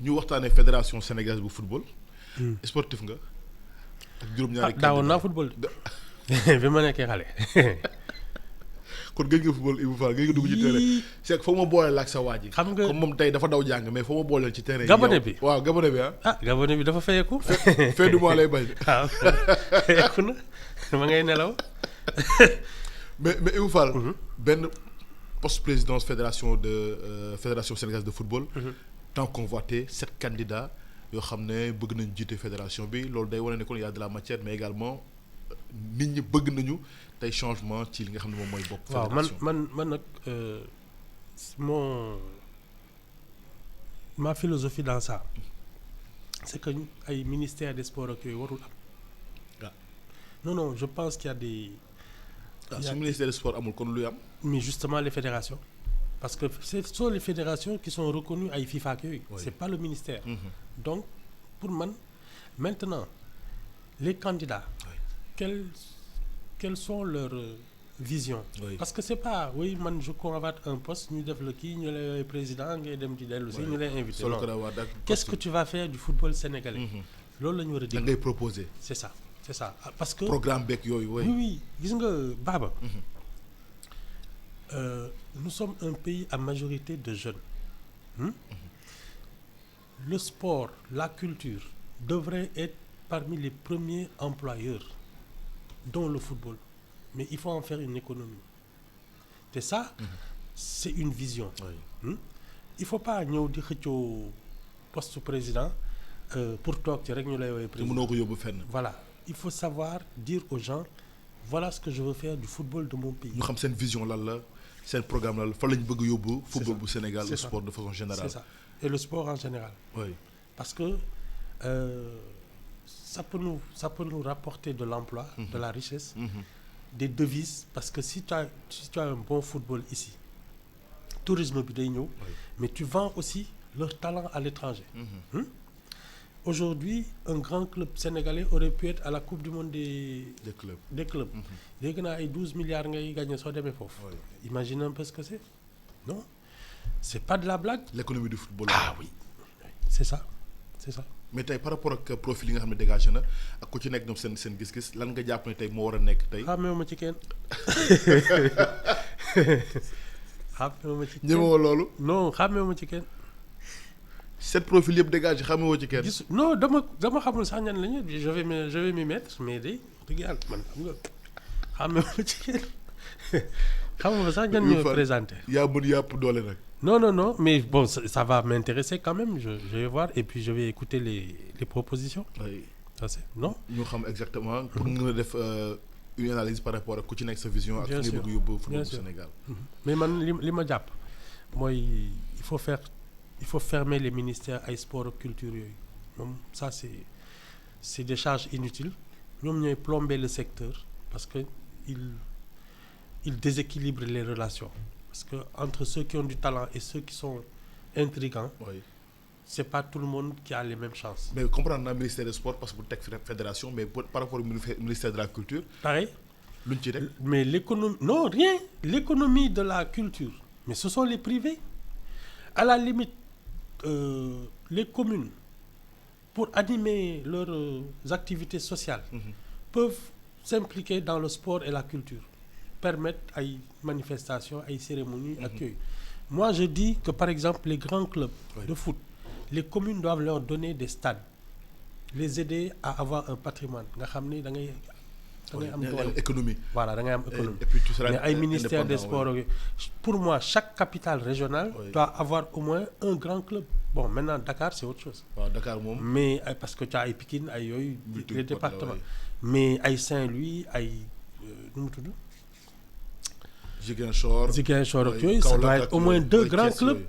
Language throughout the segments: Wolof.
ñu waxtaanee fédération sénégalaise bu football. sportif nga. ak juróom-ñaari daawoon naa football bi ma nekkee xale. kon gëj nga football Ibou Fall gëj nga dugg ci terrain. c'est que foo ma booleel ak sa waa ji. xam nga comme moom tey dafa daw jàng mais foo ma booleel ci terrain. Gabonais bi waaw Gabonais bi Gabonais bi dafa fayeeku. fin du mois lay bañ. waaw fayeeku na ma ngay nelaw. mais Ibou Fall. benn poste présidence fédération sénégalaise de football. tant convoité 7 candidats yoo xam ne bëgg nañu jiite fédération bi loolu day wane ne kon y a de la matière mais également nit ñi bëgg nañu tey changement ci li nga xam ne moom mooy bopp. fédération waaw man nag ma philosophie dans ça c'est que ay ministère des sports ak yooyu warul am. non je pense qu'il y a des. su ministère des sports amul kon luy am. mais justement les fédérations. parce que ce sont les fédérations qui sont reconnues ay FIFA ak yooyu. C'est pas le ministère. Donc pour man maintenant les candidats. Quelles sont leurs visions. Parce que c'est pas man je convoite un poste ñu def la kii ñu lay président ngay dem di dellu si ñu lay invité. Non qu'est-ce que tu vas faire du football sénégalais. loolu la ñu war a dégg. da ngay proposer. c'est ça parce que. programme beeg yooyu. oui gis nga Baba. Nous sommes un pays à majorité de jeunes. Le sport, la culture devraient être parmi les premiers employeurs, dont le football. Mais il faut en faire une économie. Et ça, c'est une vision. Il ne faut pas ñëw di xëccoo poste président pour toog ci rek ñu lay woowee président. mënoo ko yóbbu fenn. Voilà, il faut savoir dire aux gens voilà ce que je veux faire du football de mon pays. ñu xam seen vision lan la. C'est un programme là, fa lañ bëgg yóbbu football bu Sénégal le sport de façon générale. C'est ça. Et le sport en général. Oui. Parce que ça peut nous rapporter de l'emploi, de la richesse, des devises. Parce que si tu as un bon football ici, tourisme bi day ñëw, mais tu vends aussi leur talent à l'étranger. Aujourd'hui, un grand club sénégalais aurait pu être à la Coupe du Monde des clubs. Léegi naa ay 12 milliards ngay gagné soo demee foofu. Imagine un peu ce que c'est. Non, c'est pas de la blague. L'économie du football. Ah oui, c'est ça. mais tey par rapport ak profil yi nga xam ne dégagé na ak ku ci nekk ñoom seen gis-gis lan nga jàpp ne tey moo war a nekk tey. xàmmeewuma ci kenn. ñëwoo loolu. non xàmmeewuma ci kenn. 7 profils yëpp dégagé xamewoo ci kenn. non dama xamul sax ñan lañu je vais m'y mettre mais de dëgg yàlla man xam nga xamewuma ci kenn xamuma sax ñan ñooy présenté. yaa mën yàpp doole nag. Non, mais bon, ça va m'intéresser quand même. Je vais voir et puis je vais écouter les propositions. Oui. Ça c'est non. Ñu xam exactement pour nga def une analyse par rapport ak ku ci nekk sa vision. ak fi nga bëgg yóbbu football du Sénégal. Mais man li ma jàpp mooy il faut fermer les ministères ay sport ak culture yooyu moom ça c'est des charges inutiles ñoom ñooy plomber le secteur parce que il déséquilibre les relations. Parce que entre ceux qui ont du talent et ceux qui sont intrigants, c'est pas tout le monde qui a les mêmes chances. Mais comprendre le ministère des Sports parce que vous êtes fédération, mais par rapport au ministère de la Culture. Pareil. Mais l'économie, non rien, l'économie de la culture. Mais ce sont les privés. À la limite, les communes, pour animer leurs activités sociales, peuvent s'impliquer dans le sport et la culture. Permettre ay manifestations, ay cérémonies ak yooyu. Moi je dis que par exemple les grands clubs de foot, les communes doivent leur donner des stades, les aider à avoir un patrimoine nga xam ni da ngay am doole économie. Voilà da ngay am économie. Et puis tu seras mais ay ministère des sports pour moi chaque capitale régionale doit avoir au moins un grand club. Bon maintenant Dakar c'est autre chose. Dakar moom. Mais parce que tu as ay Pikine ay yooyu les départements. Mais ay Saint-Louis ay nu mu tudd. Ziguinchor ak yooyu ça doit être au moins 2 grands clubs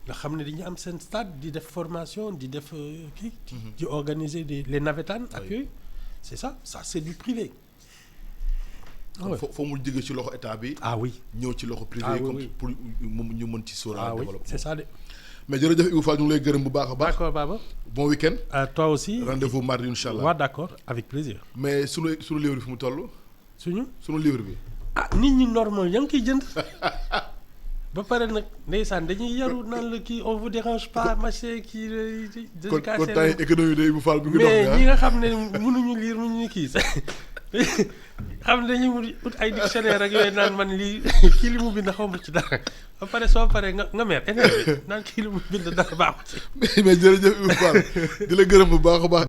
nga xam ne dañu am seen stade di def formation di def di organiser les navétanes ak yooyu c'est ça c'est du privé. foo mu jóge ci loxo état bi. ñëw ci loxo privé comme pour ñu mën ci sóoraale développement. C'est ça de. mais jërëjëf Ibou Fall ñu ngi lay gërëm bu baax a baax. D'accord Baba. Bon week-end. Toi aussi. Rendez-vous mardi inchallah. waaw d'accord avec plaisir. mais sunu livre bi fu mu toll. sunu livre bi. nit ñi normal yaa ngi koy jënd ba pare nag ndeysaan dañuy yaru naan la kii on vous dérange pas machin kii. kon temps économie de Ibou Fall bi ngi dox mais ñi nga xam ne mënuñu lire mënuñu kii sax xam ne dañuy ut ay dictionnaire ak yooyu naan man lii kii li mu bind xaw ma ci dara ba pare soo paree nga mer énervé naan kii li mu bind dara baaxu ci. mais jërëjëf Ibou Fall di la gërëm bu baax a baax.